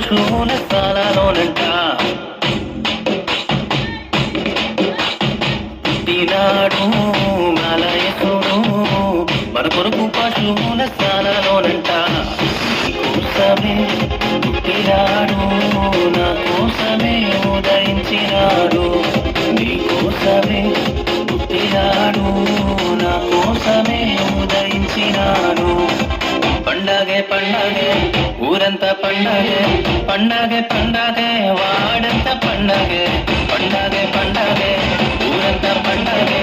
పశువుల స్థానాలోనంట పుట్టినాడు మలయకుడు మన కొరకు పశువుల స్థానాలోనంట కోసమే పుట్టినాడు నా కోసమే ఉదయించినాడు నీ కోసమే పుట్టినాడు నా కోసమే ఉదయించినాడు పండగే పండగే ఊరంతా పండగే పండగే పండగే వాడంతా పండగే పండగే పండగే ఊరంతా పండగే